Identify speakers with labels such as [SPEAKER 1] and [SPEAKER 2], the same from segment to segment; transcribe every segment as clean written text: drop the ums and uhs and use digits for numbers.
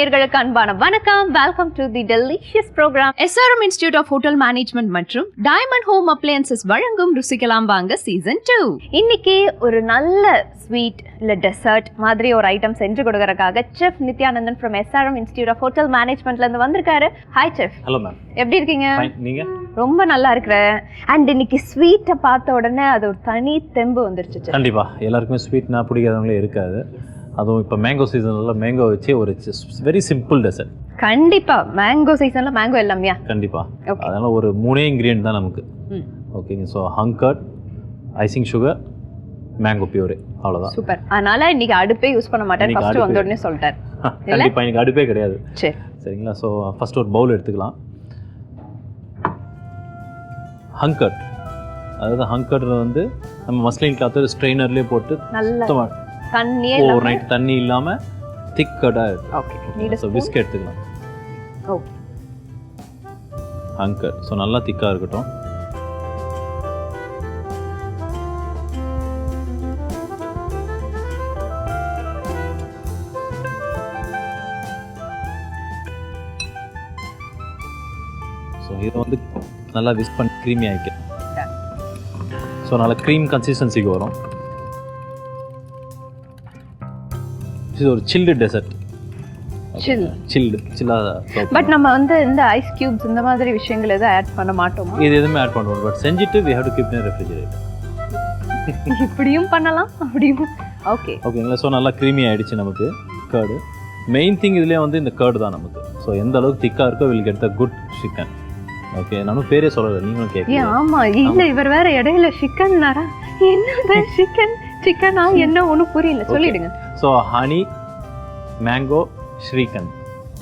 [SPEAKER 1] நேயர்களுக்கு அன்பான வணக்கம். Welcome to the delicious programme. SRM institute of hotel management மற்றும் டைமண்ட் ஹோம் அப்ளையன்சஸ் வழங்கும் ருசிக்கலாம்வாங்க சீசன் 2. இன்னைக்கு ஒரு நல்ல ஸ்வீட் இல்ல டெசர்ட் மாதிரி ஒரு ஐட்டம் செஞ்சு கொடுக்கறதுக்காக chef Nithyanandan from SRM institute of hotel மேனேஜ்மெண்ட்ல இருந்து வந்திருக்காரு. Hi chef.
[SPEAKER 2] Hello ma'am.
[SPEAKER 1] எப்படி இருக்கீங்க?
[SPEAKER 2] நீங்க?
[SPEAKER 1] ரொம்ப நல்லா இருக்கிறேன். அண்ட் இன்னைக்கு ஸ்வீட்டை பார்த்த உடனே அது ஒரு தனி தெம்பு வந்துருச்சு.
[SPEAKER 2] கண்டிப்பா எல்லாருக்குமே ஸ்வீட்னா பிடிக்காதவங்களே இருக்காது. அதுவும் இப்போ மேங்கோ சீசன்ல மேங்கோ வச்சு ஒரு வெரி சிம்பிள் டெசர்ட். கண்டிப்பா
[SPEAKER 1] மேங்கோ சீசன்ல மேங்கோ எல்லாமே
[SPEAKER 2] கண்டிப்பா. அதனால ஒரு 3 இன்கிரியன்ட் தான் நமக்கு. ஓகேங்க. So hung curd, icing sugar, mango puree, அவ்வளோதான்.
[SPEAKER 1] சூப்பர். அதனால இன்னைக்கு அடுப்பே யூஸ் பண்ண மாட்டேன் ஃபர்ஸ்ட் வந்த உடனே சொல்லிட்டார்.
[SPEAKER 2] கண்டிப்பா இன்னைக்கு அடுப்பே கிடையாது.
[SPEAKER 1] சரி
[SPEAKER 2] சரிங்களா. ஸோ ஃபர்ஸ்ட் ஒரு பவுல் எடுத்துக்கலாம். ஹங்கர்ட், அதாவது ஹங்கர்ட்ல வந்து நம்ம மஸ்லின் கிளாத் ஸ்ட்ரெயினர்லேயே போட்டு
[SPEAKER 1] நல்லா தண்ணியே
[SPEAKER 2] ஒரு நைட் தண்ணி இல்லாம திக் கர்டா.
[SPEAKER 1] ஓகே.
[SPEAKER 2] ஸோ விஸ்க் எடுத்துக்கலாம்.
[SPEAKER 1] ஓகே.
[SPEAKER 2] ஹங்கர்ட் ஸோ நல்லா திக்கா இருக்கட்டும். ஸோ இதை வந்து நல்லா விஸ்க் பண்ணி க்ரீமி ஆகிக்கும். ஸோ நல்லா க்ரீம் கன்சிஸ்டன்சிக்கு வரும். இது ஒரு சில்டு டெசர்ட்.
[SPEAKER 1] பட் நம்ம வந்து இந்த ஐஸ் கியூப்ஸ் இந்த மாதிரி விஷயங்கள் எதுவும் ஆட் பண்ண மாட்டோம்.
[SPEAKER 2] இது எதுவுமே ஆட் பண்ணுவோம். பட் செஞ்சுட்டு we have to keep in refrigerator.
[SPEAKER 1] இப்படியும் பண்ணலாம் அப்படியும். ஓகே.
[SPEAKER 2] ஓகேங்களா. ஸோ நல்லா க்ரீமி ஆயிடுச்சு நமக்கு கர்டு. மெயின் திங் இதுலேயே வந்து இந்த கர்டு தான் நமக்கு. ஸோ எந்த அளவுக்கு திக்காக இருக்கோ will get the good chicken. Okay. நானும் பேரே சொல்லலை, நீங்களும் கேட்குறீங்க.
[SPEAKER 1] ஆமா இல்லை இவர் வேற இடையில சிக்கன்னாரா என்னது சிக்கனா என்ன ஒன்றும் புரியல, சொல்லிடுங்க.
[SPEAKER 2] So honey mango shrikhand.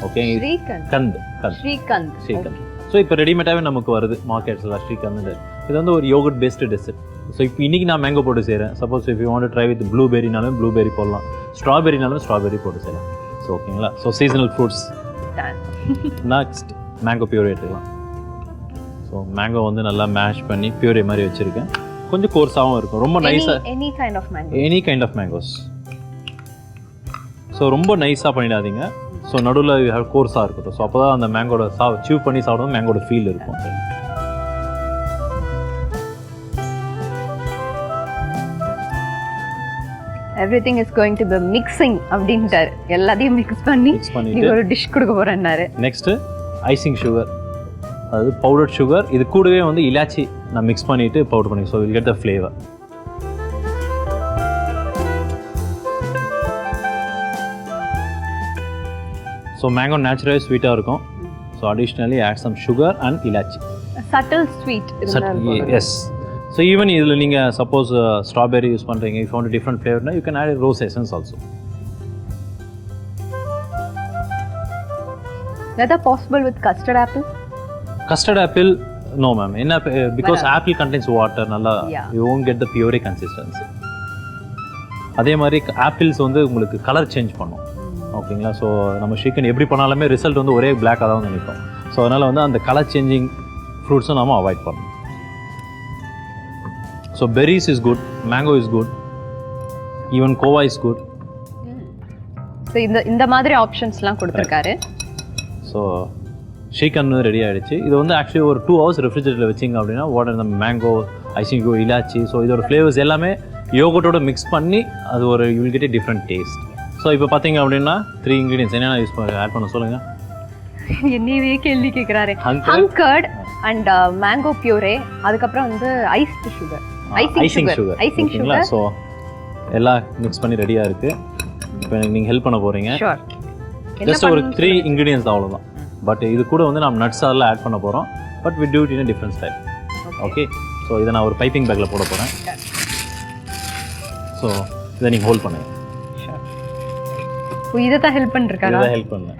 [SPEAKER 2] Okay. Shrikhand. So இப்போ ரெடிமேடாகவே நமக்கு வருது மார்க்கெட்ஸில் ஸ்ரீகந்த். இது வந்து ஒரு யோகர்ட் பேஸ்டு டெசர்ட். ஸோ இப்போ இன்றைக்கி நான் மேங்கோ போட்டு செய்கிறேன். Suppose if you want to try with ப்ளூபெரினாலும் ப்ளூபெரி போடலாம், ஸ்ட்ராபெரினாலும் ஸ்ட்ராபெரி போட்டு செய்யலாம். ஸோ ஓகேங்களா. So seasonal fruits. Next mango puree எடுத்துக்கலாம். ஸோ மேங்கோ வந்து நல்லா மேஷ் பண்ணி பியூரே மாதிரி வச்சுருக்கேன். கொஞ்சம் கோர்ஸாகவும் இருக்கும், ரொம்ப நைஸாக. Any kind of mangoes. So ரொம்ப நைஸாக பண்ணிடாதீங்க. ஸோ நடுவில் கோர்ஸாக இருக்கட்டும். ஸோ அப்போ தான் அந்த மேங்கோட சீவ் பண்ணி சாப்பிடும் மேங்கோட ஃபீல் இருக்கும்.
[SPEAKER 1] everything is going to be mixing அப்படின்றாரு. எல்லாத்தையும் மிக்ஸ் பண்ணி ஒரு டிஷ் கொடுக்க போறேன்னாரு.
[SPEAKER 2] நெக்ஸ்ட் ஐசிங் சுகர், அதாவது பவுடர் சுகர். இது கூடவே வந்து இலாச்சி நான் மிக்ஸ் பண்ணிட்டு பவுடர் பண்ணி. So will get the flavour. So mango நேச்சுரலாக ஸ்வீட்டாக இருக்கும். So additionally add some sugar and elaichi.
[SPEAKER 1] Subtle sweet.
[SPEAKER 2] Yes. So even இதில் நீங்கள் சப்போஸ் ஸ்ட்ராபெரி யூஸ் பண்ணுறீங்க, இஃப் வாண்ட் டிஃப்ரெண்ட் ஃப்ளேவர்னா you can add rose essence also.
[SPEAKER 1] Whether possible with custard apple?
[SPEAKER 2] Custard apple, no ma'am. Because apple contains water, nalla you won't get the puree consistency. அதே மாதிரி apples வந்து உங்களுக்கு colour change பண்ணும். ஓகேங்களா. So நம்ம chicken எப்படி பண்ணாலுமே result வந்து ஒரே பிளாக்காக தான் வந்து நிற்கும். ஸோ அதனால் வந்து அந்த கலர் சேஞ்சிங் ஃப்ரூட்ஸும் நம்ம அவாய்ட் பண்ணணும். So berries is good, mango is good, even Goa is good.
[SPEAKER 1] So இந்த மாதிரி ஆப்ஷன்ஸ்லாம் கொடுத்துருக்காரு.
[SPEAKER 2] ஸோ ஷீக்கன் ரெடி ஆகிடுச்சு. இது வந்து ஆக்சுவலி ஒரு 2 hours ரெஃப்ரிஜரேட்டரில் வச்சிங்க அப்படின்னா வாட்டர் இந்த மேங்கோ, ஐசிங்கோ, இலாச்சி, ஸோ இதோட ஃப்ளேவர்ஸ் எல்லாமே யோகர்ட்டோட மிக்ஸ் பண்ணி அது ஒரு you will get a different taste. So இப்போ பார்த்தீங்க அப்படின்னா 3 ingredients என்னென்ன யூஸ் பண்ண ஆட் பண்ண சொல்லுங்கள்.
[SPEAKER 1] என்னவே கேள்வி கேட்குறாரு. ஹங்கர்ட் அண்ட் மேங்கோ பியூரே, அதுக்கப்புறம் வந்து ஐசிங் சுகர்.
[SPEAKER 2] ஸோ எல்லாம் மிக்ஸ் பண்ணி ரெடியாக இருக்குது. இப்போ நீங்கள் ஹெல்ப் பண்ண போகிறீங்க. ஜஸ்ட் ஒரு 3 ingredients தான், அவ்வளோதான். பட் இது கூட வந்து நம்ம நட்ஸ் அதெல்லாம் ஆட் பண்ண போகிறோம். But we do it in different style. Okay. So இதை நான் ஒரு பைப்பிங் பேக்கில் போட போகிறேன். ஸோ இதை நீங்கள் ஹோல்ட் பண்ணுங்க.
[SPEAKER 1] இதை தான் ஹெல்ப் பண்ணிருக்காரா?
[SPEAKER 2] இதை ஹெல்ப் பண்ணேன்.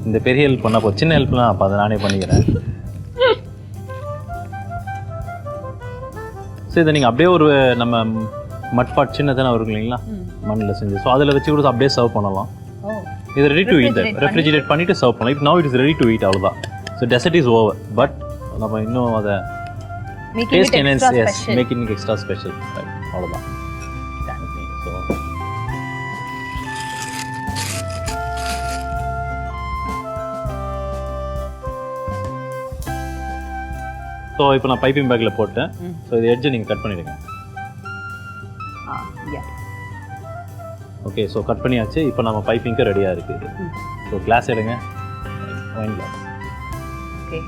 [SPEAKER 2] இந்த பெரிய ஹெல்ப் பண்ண போ, சின்ன ஹெல்ப்லாம் அப்போ அதை நானே பண்ணிக்கிறேன். ஸோ இதை நீங்கள் அப்படியே ஒரு நம்ம மட்பாட் சின்னதான வரும் இல்லைங்களா, மண்ணில் செஞ்சு, ஸோ அதில் வச்சு கூட அப்படியே சர்வ் பண்ணலாம். இது ரெடி டு ஈட். ரெஃப்ரிஜரேட் பண்ணிட்டு சர்வ் பண்ணலாம். இப்போ now it is ready to eat, அவ்வளோதான். So dessert is over. But நம்ம இன்னும் அதை taste enhance, yes, making it extra special, அவ்வளோதான். ஸோ ஸோ இப்போ நான் பைப்பிங் பேக்கில் போட்டேன். ஸோ இது எட்ஜை நீங்கள் கட் பண்ணிடுங்க. ஓகே, ஸோ கட் பண்ணியாச்சு. இப்போ நம்ம பைப்பிங்க்கு ரெடியாக இருக்குது. ஸோ கிளாஸ் எடுங்க, ஒயின் கிளாஸ்.
[SPEAKER 1] ஓகே,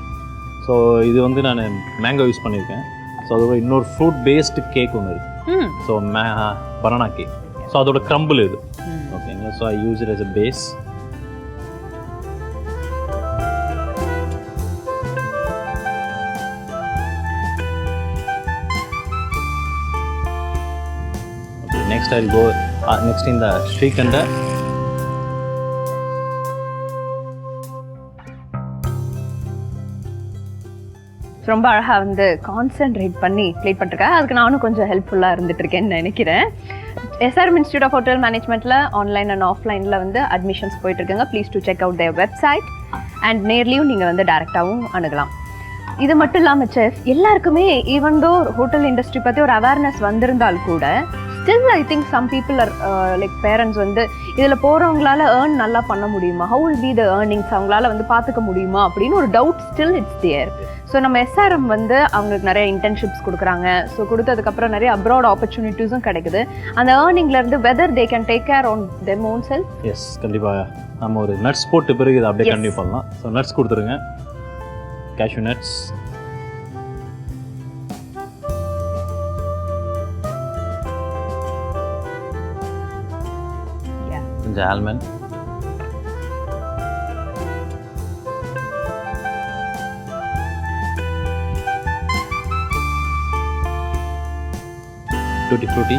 [SPEAKER 2] ஸோ இது வந்து நான் மேங்கோ யூஸ் பண்ணியிருக்கேன். ஸோ அதோட இன்னொரு ஃப்ரூட் பேஸ்டு கேக் ஒன்று இருக்குது. So banana cake. ஸோ அதோட க்ரம்பிள் இது. ஓகேங்களா, so I use it as a base. Next I'll go next in the Shrikhand.
[SPEAKER 1] ரொம்ப அழகாக வந்து கான்சென்ட்ரேட் பண்ணி ப்ளேட் பண்ணிருக்கேன். அதுக்கு நானும் கொஞ்சம் ஹெல்ப்ஃபுல்லாக இருந்துட்டு இருக்கேன்னு நினைக்கிறேன். SRM இன்ஸ்டியூட் ஆஃப் ஹோட்டல் மேனேஜ்மெண்ட்டில் ஆன்லைன் அண்ட் ஆஃப்லைனில் வந்து அட்மிஷன்ஸ் போயிட்டு இருக்காங்க. Please to check out their website and நேர்லேயும் நீங்கள் வந்து டேரெக்டாகவும் அணுகலாம். இது மட்டும் இல்லாமல் செஃப் எல்லாருக்குமே ஈவன் தோ ஹோட்டல் இண்டஸ்ட்ரி பற்றி ஒரு அவேர்னஸ் வந்திருந்தால் கூட still I think some people are like parents வந்து இதில் போகிறவங்களால ஏர்ன் நல்லா பண்ண முடியுமா, how will be the earnings, அவங்களால வந்து பார்த்துக்க முடியுமா அப்படின்னு ஒரு doubt still it's there. So நம்ம SRM வந்து அவங்களுக்கு நிறைய இன்டர்ன்ஷிப்ஸ் கொடுக்குறாங்க. ஸோ கொடுத்ததுக்கப்புறம் நிறைய அப்ராட் ஆப்பர்ச்சுனிட்டிஸும் கிடைக்குது. அந்த ஏர்னிங்லேருந்து whether they can take care on them own self.
[SPEAKER 2] Yes, கண்டிப்பாக நம்ம ஒரு நட்ஸ் போட்டு பிறகு இதை அப்படியே கண்டினியூ பண்ணலாம். ஸோ நட்ஸ் கொடுத்துருங்க, கேஷ்யூ நட்ஸ். கொஞ்சம் ஆல்மண்ட், டூட்டி ஃப்ரூட்டி,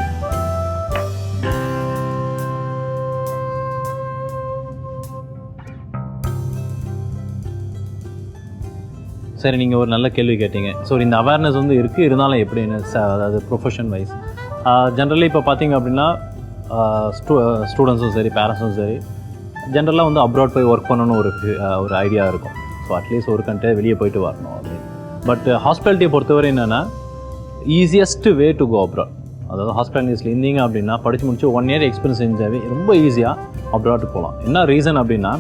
[SPEAKER 2] சரி. நீங்கள் ஒரு நல்ல கேள்வி கேட்டீங்க. ஸோ இந்த அவேர்னஸ் வந்து இருக்குது, இருந்தாலும் எப்படின்னு அதாவது ப்ரொஃபஷன் வைஸ் ஜென்ரலி இப்போ பார்த்தீங்க அப்படின்னா ஸ்டூடெண்ட்ஸும் சரி பேரண்ட்ஸும் சரி ஜென்ரலாக வந்து அப்ராட் போய் ஒர்க் பண்ணணும்னு ஒரு ஐடியா இருக்கும். ஸோ அட்லீஸ்ட் ஒரு கண்ட்ரி வெளியே போயிட்டு வரணும் அப்படின்னு. பட் ஹாஸ்பிட்டாலிட்டியை பொறுத்தவரை என்னென்னா easiest way to go abroad. அதாவது ஹாஸ்பிட்டாலிட்டிஸில் இருந்தீங்க அப்படின்னா படித்து முடிச்சு 1 year எக்ஸ்பீரியன்ஸ் செஞ்சாவே ரொம்ப ஈஸியாக அப்ராட் போகலாம். என்ன ரீசன் அப்படின்னா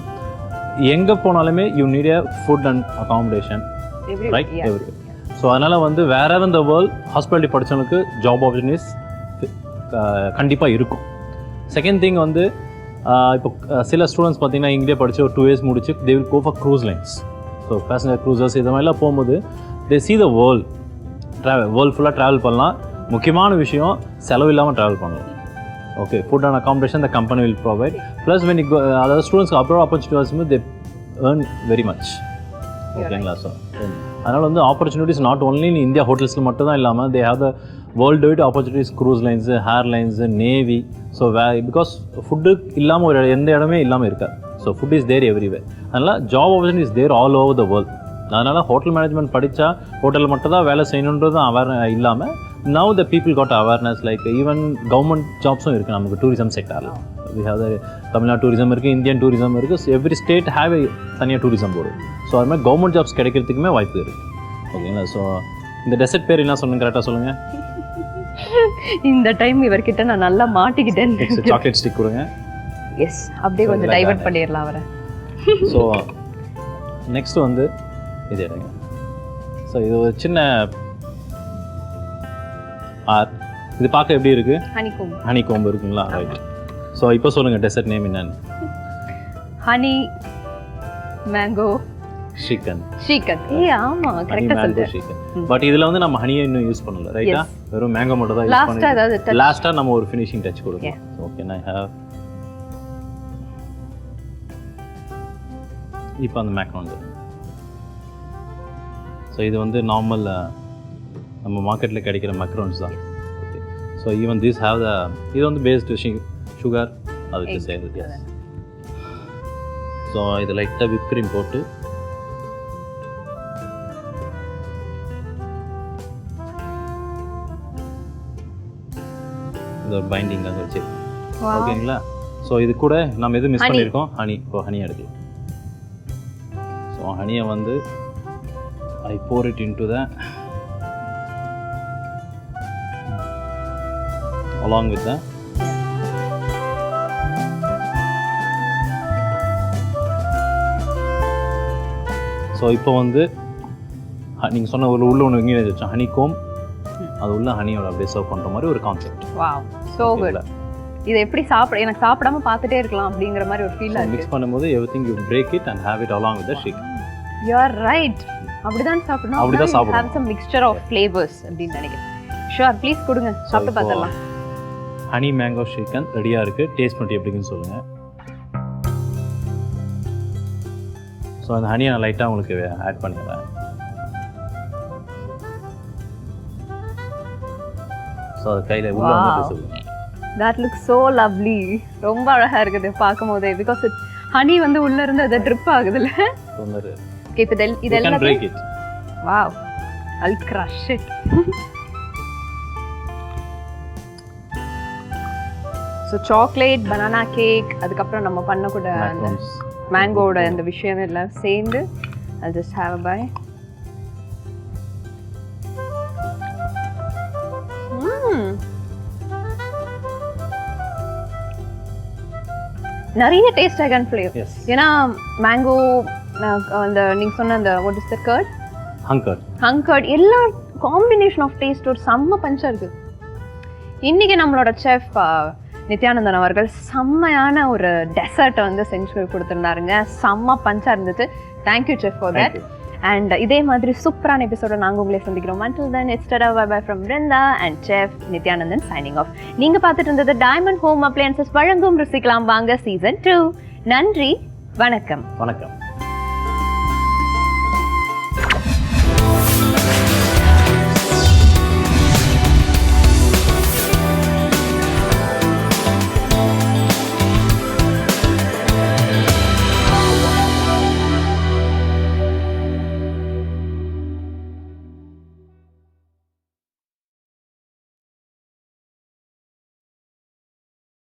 [SPEAKER 2] எங்கே போனாலுமே you need a food and accommodation, right, every. So அதனால் வந்து வேர் எவர் இந்த வேர்ல்ட் ஹாஸ்பிட்டாலிட்டி படித்தவங்களுக்கு ஜாப் ஆப்பர்ச்சுனிட்டிஸ் கண்டிப்பாக இருக்கும். செகண்ட் திங் வந்து இப்போ சில ஸ்டூடெண்ட்ஸ் பார்த்தீங்கன்னா இங்கே படித்து ஒரு 2 years முடிச்சு they will go for cruise lines. So passenger cruisers இது மாதிரிலாம் போகும்போது தே சி த வேர்ல்ட் ஃபுல்லாக ட்ராவல் பண்ணலாம். முக்கியமான விஷயம் செலவு இல்லாமல் ட்ராவல் பண்ணலாம். Okay, food and accommodation the company will provide. Plus when அதாவது ஸ்டூடெண்ட்ஸ்க்கு அப்ராட் ஆப்பர்ச்சுனிட்டி வரும்போது தே ஏர்ன் வெரி மச். ஓகேங்களா? ஸோ அதனால் வந்து opportunities not only in India ஹோட்டல்ஸில் மட்டும் தான் இல்லாமல் they have the worldwide opportunities, cruise lines, airlines, navy. So because food இல்லாமல் ஒரு எந்த இடமே இல்லாமல் இருக்காது. So food is there every way. அதனால் job opportunity is there all over the world. அதனால் ஹோட்டல் மேனேஜ்மெண்ட் படித்தா ஹோட்டலில் மட்டும் தான் வேலை செய்யணுன்றது இல்லாமல் now the people God awareness like even government ஜாப்ஸும் இருக்குது நமக்கு டூரிசம் செக்டாரில். We have the Tamil Nadu tourism இருக்குது, இந்தியன் டூரிசம் இருக்குது. எவ்ரி ஸ்டேட் ஹேவ் தனியாக டூரிசம் போர்டு. ஸோ அது மாதிரி கவர்மெண்ட் ஜாப்ஸ் கிடைக்கிறதுக்குமே வாய்ப்பு இருக்குது. ஓகேங்களா? ஸோ இந்த டெசர்ட் பேர் என்ன சொல்லுங்கள், கரெக்டாக சொல்லுங்கள்.
[SPEAKER 1] இந்த டைம் இவர்கிட்ட நான் நல்லா மாட்டிக்கிட்டேன்.
[SPEAKER 2] சாக்லேட் ஸ்டிக் கொடுங்க.
[SPEAKER 1] எஸ், அப்படியே கொஞ்சம் டைவர்ட் பண்ணிடலாம் அவரை.
[SPEAKER 2] ஸோ நெக்ஸ்ட் வந்து இது எடுங்க. ஸோ இது ஒரு சின்ன ஆர்ட். இது பார்க்க எப்படி இருக்கு? ஹனி கோம்பு இருக்குங்களா? ரைட். ஸோ இப்போ சொல்லுங்கள் டெசர்ட் நேம் என்னன்னு.
[SPEAKER 1] Honey mango
[SPEAKER 2] shrikhand.
[SPEAKER 1] ஆமா, கரெக்ட்டா சொல்றீங்க.
[SPEAKER 2] பட் இதுல வந்து நம்ம ஹனியை இன்னும் யூஸ் பண்ணல, ரைட்டா? வெறும் மேங்கோ மட்டும் தான் யூஸ் பண்ணிருக்கோம். லாஸ்டா நம்ம ஒரு ஃபினிஷிங் டச் கொடுப்போம். ஓகே, நான் ஹேவ் இப்போ அந்த மேக்ரோன். ஸோ இது வந்து நார்மல் நம்ம மார்க்கெட்டில் கிடைக்கிற மேக்ரோன்ஸ் தான். Okay, so even this have the இது வந்து பேஸ்டு சுகர் அதுக்கு சேர்ந்து. ஸோ இது லைட்டாக விப் க்ரீம் போட்டு இது ஒரு பைண்டிங்காக வச்சு. ஓகேங்களா? ஸோ இது கூட நம்ம எது மிஸ் பண்ணியிருக்கோம்? ஹனி. இப்போ ஹனி எடுக்கலாம். ஸோ ஹனியை வந்து I pour it into the along with the so இப்போ வந்து நீங்கள் சொன்ன ஒரு உள்ள ஒன்று இன்க்ரீடியன்ஸ் வச்சோம் ஹனிகோம், அது உள்ள ஹனியோட அப்படியே சர்வ் பண்ணுற மாதிரி ஒரு கான்செப்ட்.
[SPEAKER 1] Wow, so good. இதை எப்படி எனக்கு சாப்பிடாம பார்த்துட்டே இருக்கலாம் அப்படிங்கிற மாதிரி ஒரு ஃபீல் ஆகுது.
[SPEAKER 2] மிக்ஸ் பண்ணும்போது everything you break it and have it along with the shrikhand.
[SPEAKER 1] You are right. அப்படிதான் சாப்பிடணும்.
[SPEAKER 2] அப்படிதான் சாப்பிடணும்.
[SPEAKER 1] have some mixture of flavors அப்படின்னு நினைக்கிறேன். ஷூர், ப்ளீஸ் கொடுங்க, சாப்பிட்டு பார்த்துடலாம்.
[SPEAKER 2] ஹனி மேங்கோ ஸ்ரீகந்த் ரெடியாக இருக்குது. டேஸ்ட் பண்ணி எப்படின்னு சொல்லுங்கள். ஸோ அந்த ஹனியை நான் லைட்டாக உங்களுக்கு ஆட் பண்ணிடுறேன். ஸோ அது கையில் உள்ள வந்துட்டு சொல்லுங்கள்.
[SPEAKER 1] That looks so lovely. ரொம்ப அழகா இருக்குது பார்க்கும்போதே. because it honey வந்து உள்ள இருந்து அது drip ஆகுதுல.
[SPEAKER 2] சொன்னது.
[SPEAKER 1] ஓகே, இப்போ இதெல்லாம்
[SPEAKER 2] can break it.
[SPEAKER 1] Wow. I'll crush it. So chocolate, banana cake, அதுக்கு அப்புறம் நம்ம பண்ண கூட அந்த மேங்கோட அந்த விஷயம் எல்லாம் சேர்ந்து I'll just have a bite. நிறைய டேஸ்ட் ஐ கேன் ஃப்ளேவர். ஏன்னா மேங்கோ, அந்த நீங்க சொன்ன அந்த வாட் இஸ் த கர்ட், ஹங்கர்ட் எல்லா காம்பினேஷன் ஆஃப் டேஸ்ட் ஒரு செம்ம பஞ்சா இருக்கு. இன்னைக்கு நம்மளோட செஃப் நித்யானந்தன் அவர்கள் செம்மையான ஒரு டெசர்ட்டை வந்து செஞ்சு கொடுத்துருந்தாருங்க. செம்ம பஞ்சா இருந்துச்சு. Thank you chef for that. And இதே மாதிரி சூப்பரான எபிசோட நாங்கள் உங்களே சந்திக்கிறோம். Until then, it's tada bye from Brinda and Chef Nithyanandan signing off. நீங்க பார்த்துட்டு இருந்தது டைமண்ட் ஹோம் அப்ளையன்சஸ் வழங்கும் ருசிக்கலாம் வாங்க சீசன் 2. நன்றி, வணக்கம்.
[SPEAKER 2] வணக்கம்.